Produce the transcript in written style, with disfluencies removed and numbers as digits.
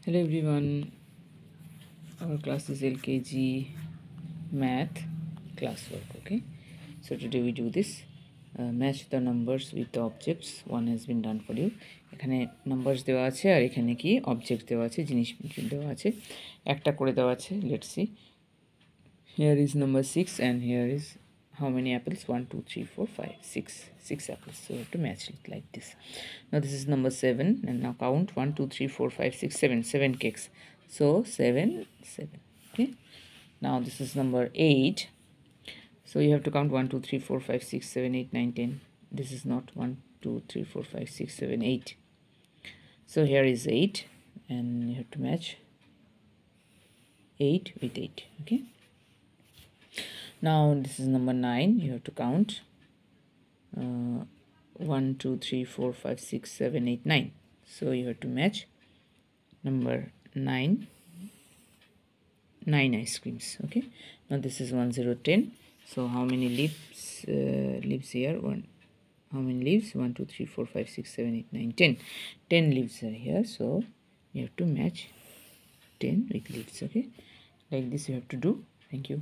Hello everyone, our class is LKG math classwork. Okay, so today we do this match the numbers with the objects. One has been done for you. এখানে numbers দেওয়া আছে আর এখানে কি object দেওয়া আছে, জিনিস দেওয়া আছে, একটা করে দেওয়া আছে. Let's see, here is number 6 and here is how many apples? 1 2 3 4 5 6 apples. So you have to match it like this. Now this is number 7 and now count 1 2 3 4 5 6 7 cakes. So 7 7. Okay, now this is number 8. So you have to count 1 2 3 4 5 6 7 8 9 10. This is not 1 2 3 4 5 6 7 8. So here is 8 and you have to match 8 with 8. Okay, now this is number 9. You have to count 1 2 3 4 5 6 7 8 9. So you have to match number 9 ice creams. Okay, now this is 1 0 10. So how many leaves here? How many leaves? 1 2 3 4 5 6 7 8 9 10. 10 leaves are here, so you have to match 10 with leaves. Okay, like this you have to do. Thank you.